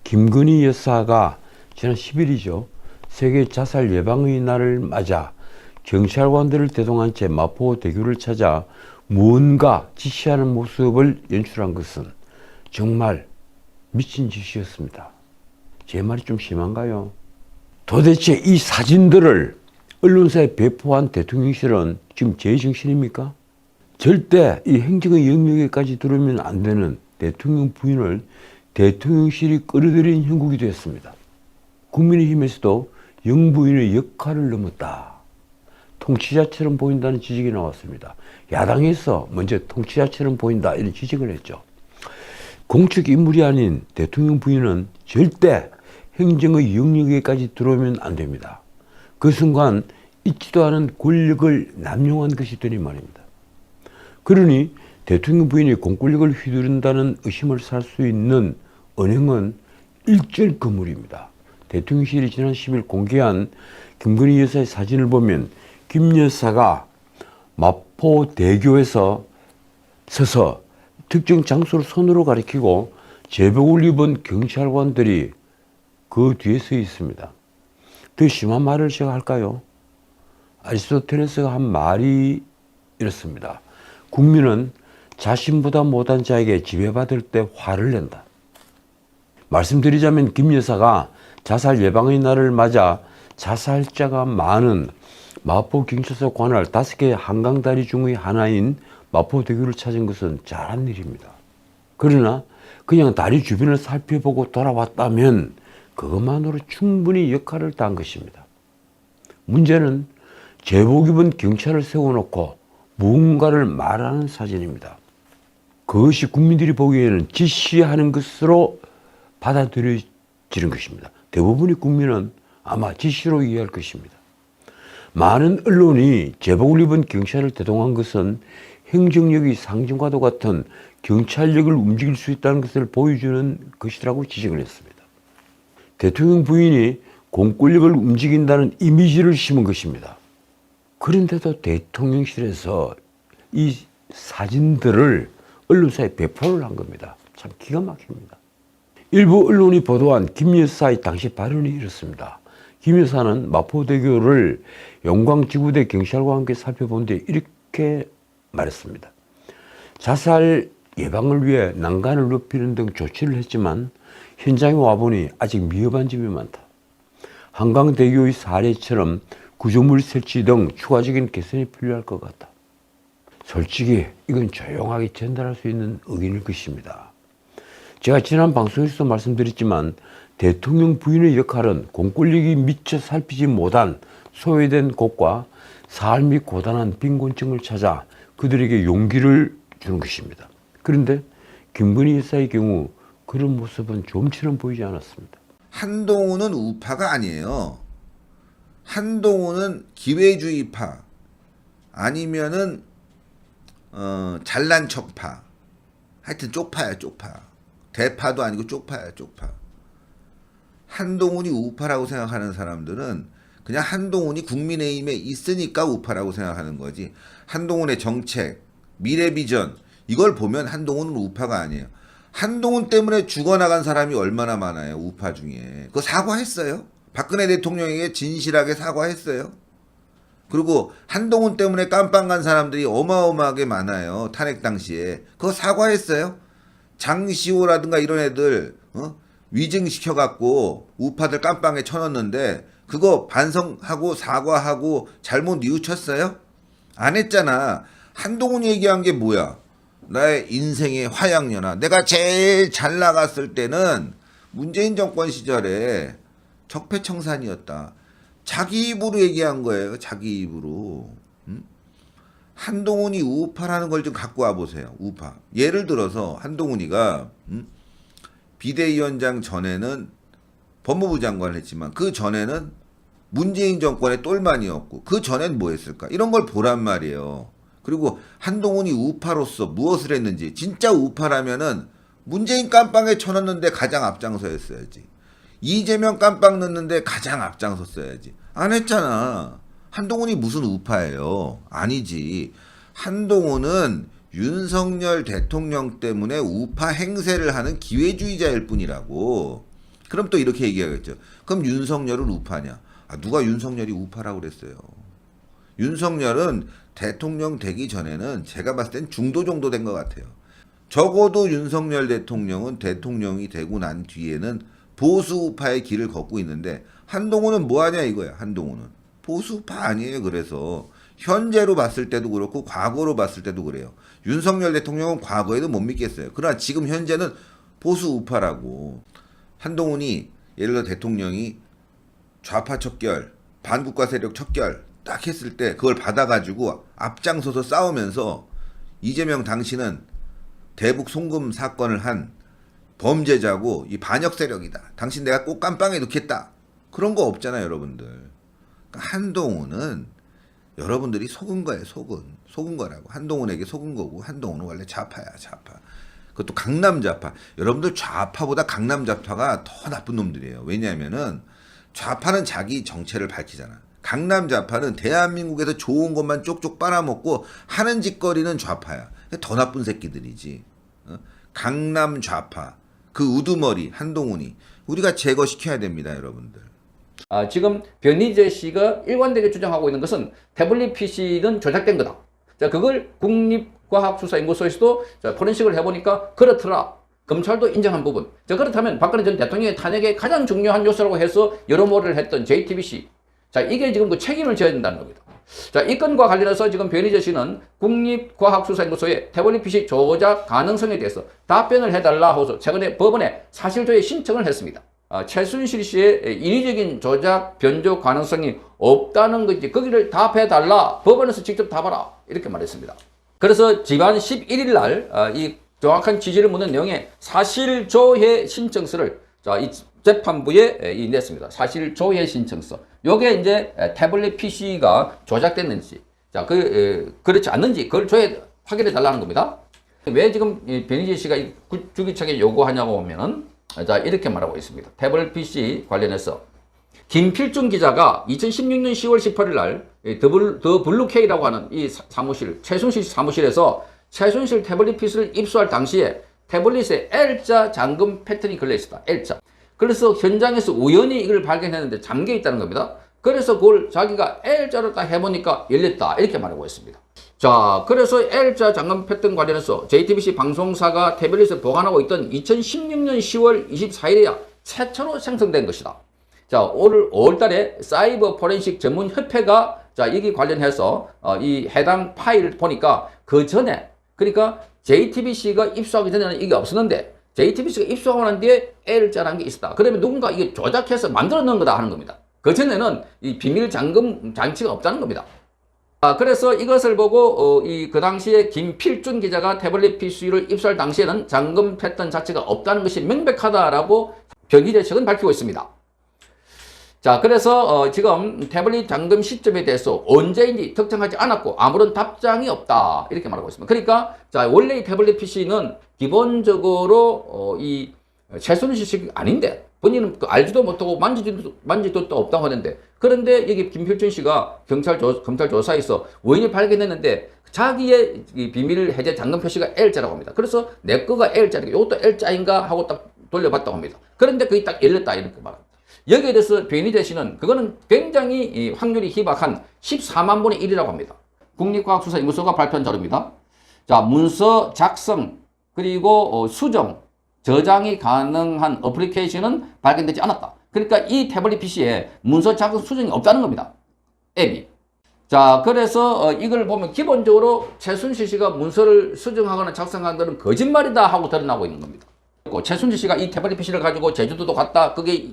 김건희 여사가 지난 10일이죠. 세계 자살 예방의 날을 맞아 경찰관들을 대동한 채 마포대교를 찾아 무언가 지시하는 모습을 연출한 것은 정말 미친 짓이었습니다. 제 말이 좀 심한가요? 도대체 이 사진들을 언론사에 배포한 대통령실은 지금 제정신입니까? 절대 이 행정의 영역에까지 들어오면 안 되는 대통령 부인을 대통령실이 끌어들인 형국이 되었습니다. 국민의힘에서도 영부인의 역할을 넘었다. 통치자처럼 보인다는 지적이 나왔습니다. 야당에서 먼저 통치자처럼 보인다 이런 지적을 했죠. 공적 인물이 아닌 대통령 부인은 절대 행정의 영역에까지 들어오면 안 됩니다. 그 순간 있지도 않은 권력을 남용한 것이 되니 말입니다. 그러니 대통령 부인이 공권력을 휘두른다는 의심을 살 수 있는 언행은 일절 거물입니다. 대통령실이 지난 10일 공개한 김건희 여사의 사진을 보면 김 여사가 마포대교에서 서서 특정 장소를 손으로 가리키고 제복을 입은 경찰관들이 그 뒤에 서 있습니다. 더 심한 말을 제가 할까요? 아리스토텔레스가 한 말이 이렇습니다. 국민은 자신보다 못한 자에게 지배받을 때 화를 낸다. 말씀드리자면 김 여사가 자살 예방의 날을 맞아 자살자가 많은 마포경찰서 관할 5개의 한강다리 중의 하나인 마포대교를 찾은 것은 잘한 일입니다. 그러나 그냥 다리 주변을 살펴보고 돌아왔다면 그것만으로 충분히 역할을 다한 것입니다. 문제는 제복 입은 경찰을 세워놓고 무언가를 말하는 사진입니다. 그것이 국민들이 보기에는 지시하는 것으로 받아들여지는 것입니다. 대부분의 국민은 아마 지시로 이해할 것입니다. 많은 언론이 제복을 입은 경찰을 대동한 것은 행정력의 상징과도 같은 경찰력을 움직일 수 있다는 것을 보여주는 것이라고 지적을 했습니다. 대통령 부인이 공권력을 움직인다는 이미지를 심은 것입니다. 그런데도 대통령실에서 이 사진들을 언론사에 배포를 한 겁니다. 참 기가 막힙니다. 일부 언론이 보도한 김 여사의 당시 발언이 이렇습니다. 김 여사는 마포대교를 영광지구대 경찰과 함께 살펴본 뒤 이렇게 말했습니다. 자살 예방을 위해 난간을 높이는 등 조치를 했지만 현장에 와보니 아직 미흡한 점이 많다. 한강대교의 사례처럼 구조물 설치 등 추가적인 개선이 필요할 것 같다. 솔직히 이건 조용하게 전달할 수 있는 의견일 것입니다. 제가 지난 방송에서도 말씀드렸지만 대통령 부인의 역할은 공권력이 미처 살피지 못한 소외된 곳과 삶이 고단한 빈곤층을 찾아 그들에게 용기를 주는 것입니다. 그런데 김건희 여사의 경우 그런 모습은 좀처럼 보이지 않았습니다. 한동훈은 우파가 아니에요. 한동훈은 기회주의파 아니면은 잘난 척파. 하여튼 쪽파야 쪽파. 대파도 아니고 쪽파야 쪽파. 한동훈이 우파라고 생각하는 사람들은 그냥 한동훈이 국민의힘에 있으니까 우파라고 생각하는 거지. 한동훈의 정책, 미래 비전 이걸 보면 한동훈은 우파가 아니에요. 한동훈 때문에 죽어나간 사람이 얼마나 많아요. 우파 중에. 그거 사과했어요. 박근혜 대통령에게 진실하게 사과했어요. 그리고 한동훈 때문에 깜빵 간 사람들이 어마어마하게 많아요. 탄핵 당시에. 그거 사과했어요. 장시호라든가 이런 애들 위증시켜갖고 우파들 깜빵에 쳐넣는데 그거 반성하고 사과하고 잘못 뉘우쳤어요? 안 했잖아. 한동훈이 얘기한 게 뭐야? 나의 인생의 화양연화. 내가 제일 잘 나갔을 때는 문재인 정권 시절에 적폐청산이었다. 자기 입으로 얘기한 거예요. 자기 입으로. 한동훈이 우파라는 걸 좀 갖고 와보세요. 우파. 예를 들어서 한동훈이가 비대위원장 전에는 법무부 장관을 했지만 그 전에는 문재인 정권의 똘만이었고 그 전엔 뭐 했을까? 이런 걸 보란 말이에요. 그리고 한동훈이 우파로서 무엇을 했는지 진짜 우파라면은 문재인 깜빵에 쳐넣는데 가장 앞장서였어야지. 이재명 깜빵 넣는데 가장 앞장섰어야지. 안 했잖아. 한동훈이 무슨 우파예요? 아니지. 한동훈은 윤석열 대통령 때문에 우파 행세를 하는 기회주의자일 뿐이라고. 그럼 또 이렇게 얘기하겠죠. 그럼 윤석열은 우파냐? 아, 누가 윤석열이 우파라고 그랬어요. 윤석열은 대통령 되기 전에는 제가 봤을 땐 중도 정도 된 것 같아요. 적어도 윤석열 대통령은 대통령이 되고 난 뒤에는 보수우파의 길을 걷고 있는데 한동훈은 뭐하냐 이거야. 한동훈은 보수우파 아니에요. 그래서 현재로 봤을 때도 그렇고 과거로 봤을 때도 그래요. 윤석열 대통령은 과거에도 못 믿겠어요. 그러나 지금 현재는 보수우파라고. 한동훈이 예를 들어 대통령이 좌파 척결, 반국가 세력 척결 딱 했을 때 그걸 받아가지고 앞장서서 싸우면서 이재명 당신은 대북 송금 사건을 한 범죄자고 이 반역 세력이다. 당신 내가 꼭 깜빵에 넣겠다. 그런 거 없잖아요, 여러분들. 그러니까 한동훈은 여러분들이 속은 거예요, 속은 거라고. 한동훈에게 속은 거고 한동훈은 원래 좌파야, 좌파. 그것도 강남 좌파. 여러분들 좌파보다 강남 좌파가 더 나쁜 놈들이에요. 왜냐하면은 좌파는 자기 정체를 밝히잖아. 강남 좌파는 대한민국에서 좋은 것만 쪽쪽 빨아먹고 하는 짓거리는 좌파야. 더 나쁜 새끼들이지. 강남 좌파. 그 우두머리 한동훈이 우리가 제거시켜야 됩니다, 여러분들. 지금 변희재 씨가 일관되게 주장하고 있는 것은 태블릿 PC는 조작된 거다. 자, 그걸 국립과학수사연구소에서도 포렌식을 해보니까 그렇더라. 검찰도 인정한 부분. 자, 그렇다면 박근혜 전 대통령의 탄핵의 가장 중요한 요소라고 해서 여론몰이를 했던 JTBC. 자, 이게 지금 그 책임을 져야 된다는 겁니다. 자, 이 건과 관련해서 지금 변희재 씨는 국립과학수사연구소에 태블릿 PC 조작 가능성에 대해서 답변을 해달라 하고서 최근에 법원에 사실조회 신청을 했습니다. 최순실 씨의 인위적인 조작 변조 가능성이 없다는 건지 거기를 답해달라. 법원에서 직접 답하라. 이렇게 말했습니다. 그래서 지난 11일 날 이 정확한 취지를 묻는 내용의 사실조회 신청서를 이 재판부에 냈습니다. 사실조회 신청서. 요게 이제 태블릿 PC가 조작됐는지, 그렇지 않는지 그걸 확인해 달라는 겁니다. 왜 지금 변희재 씨가 주기차게 요구하냐고 보면은 이렇게 말하고 있습니다. 태블릿 PC 관련해서 김필중 기자가 2016년 10월 18일 날 더 블루K라고 하는 이 사무실, 최순실 사무실에서 최순실 태블릿 PC를 입수할 당시에 태블릿에 L자 잠금 패턴이 걸려 있었다. L자. 그래서 현장에서 우연히 이걸 발견했는데 잠겨 있다는 겁니다. 그래서 그걸 자기가 L자로 딱 해보니까 열렸다. 이렇게 말하고 있습니다. 자, 그래서 L자 잠금 패턴 관련해서 JTBC 방송사가 태블릿에 보관하고 있던 2016년 10월 24일에야 최초로 생성된 것이다. 자, 올 5월달에 사이버 포렌식 전문 협회가 여기 관련해서 이 해당 파일을 보니까 그 전에, 그러니까 JTBC가 입수하기 전에는 이게 없었는데 JTBC가 입수하고 난 뒤에 L자라는 게 있었다. 그러면 누군가 이게 조작해서 만들어 놓은 거다 하는 겁니다. 그 전에는 이 비밀 잠금 장치가 없다는 겁니다. 그래서 이것을 보고 그 당시에 김필준 기자가 태블릿 PC를 입수할 당시에는 잠금 패턴 자체가 없다는 것이 명백하다라고 변희재 측은 밝히고 있습니다. 자, 그래서 지금 태블릿 잠금 시점에 대해서 언제인지 특정하지 않았고 아무런 답장이 없다 이렇게 말하고 있습니다. 그러니까 원래 이 태블릿 PC는 기본적으로 이 최순실 씨 아닌데 본인은 알지도 못하고 만지도 또 없다고 하는데, 그런데 여기 김필준 씨가 검찰 조사에서 우연히 발견했는데 자기의 이 비밀 해제 잠금 표시가 L자라고 합니다. 그래서 내 거가 L자니까 이것도 L자인가 하고 딱 돌려봤다고 합니다. 그런데 그게 딱 열렸다 이렇게 말합니다. 여기에 대해서 변희재 씨는 그거는 굉장히 확률이 희박한 14만 분의 1이라고 합니다. 국립과학수사연구소가 발표한 자료입니다. 자, 문서 작성 그리고 수정, 저장이 가능한 어플리케이션은 발견되지 않았다. 그러니까 이 태블릿 PC에 문서 작성 수정이 없다는 겁니다. 앱이. 자, 그래서 이걸 보면 기본적으로 최순실 씨가 문서를 수정하거나 작성한 것은 거짓말이다 하고 드러나고 있는 겁니다. 최순실 씨가 이 태블릿 PC를 가지고 제주도도 갔다. 그게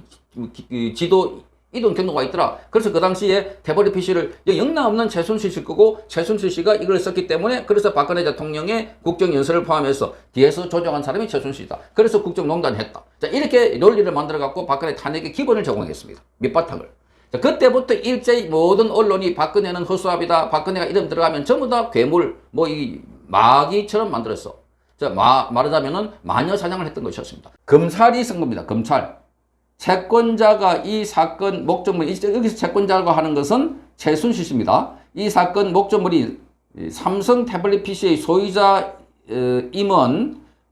지도 이동 경로가 있더라. 그래서 그 당시에 태블릿 PC를 영락 없는 최순실 씨 거고 최순실 씨가 이걸 썼기 때문에 그래서 박근혜 대통령의 국정연설을 포함해서 뒤에서 조정한 사람이 최순실이다. 그래서 국정농단을 했다. 자, 이렇게 논리를 만들어 갖고 박근혜 탄핵의 기본을 제공했습니다. 밑바탕을. 자, 그때부터 일제히 모든 언론이 박근혜는 허수아비다. 박근혜가 이름 들어가면 전부 다 괴물, 이 마귀처럼 만들었어. 자, 말하자면은 마녀 사냥을 했던 것이었습니다. 검찰이 쓴 겁니다. 검찰. 채권자가 이 사건 목적물, 여기서 채권자라고 하는 것은 최순실 씨입니다. 이 사건 목적물이 삼성 태블릿 PC의 소유자임은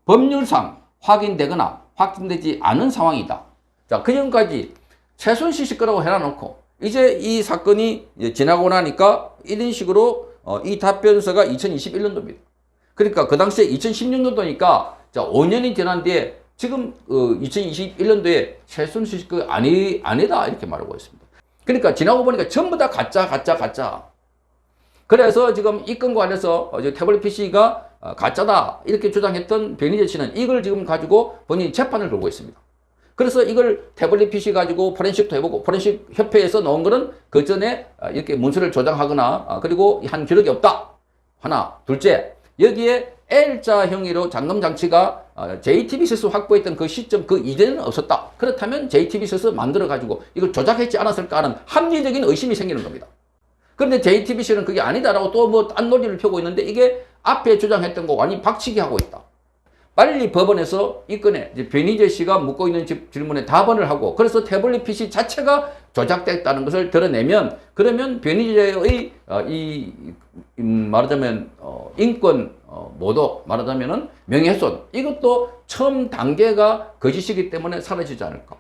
법률상 확인되거나 확진되지 않은 상황이다. 자, 그 전까지 최순실 씨 거라고 해놔놓고 이제 이 사건이 이제 지나고 나니까 이런 식으로 이 답변서가 2021년도입니다. 그러니까 그 당시에 2016년도니까 자, 5년이 지난 뒤에 지금 2021년도에 최순실 씨 거 아니다 이렇게 말하고 있습니다. 그러니까 지나고 보니까 전부 다 가짜. 그래서 지금 이 건과 관해서 태블릿 PC가 가짜다 이렇게 주장했던 변희재 씨는 이걸 지금 가지고 본인이 재판을 걸고 있습니다. 그래서 이걸 태블릿 PC 가지고 포렌식도 해보고 포렌식 협회에서 나온 거는 그 전에 이렇게 문서를 조작하거나 그리고 한 기록이 없다. 하나. 둘째, 여기에 L자 형의로 잠금 장치가 JTBC에서 확보했던 그 시점 그 이전에는 없었다. 그렇다면 JTBC에서 만들어 가지고 이걸 조작했지 않았을까 하는 합리적인 의심이 생기는 겁니다. 그런데 JTBC는 그게 아니다라고 또 뭐 딴 논리를 펴고 있는데 이게 앞에 주장했던 거 완전히 박치기 하고 있다. 빨리 법원에서 이 건에 이제 변희재 씨가 묻고 있는 질문에 답변을 하고 그래서 태블릿 PC 자체가 조작됐다는 것을 드러내면 그러면 변희재의 말하자면 인권 모독 말하자면은 명예훼손 이것도 처음 단계가 거짓이기 때문에 사라지지 않을까.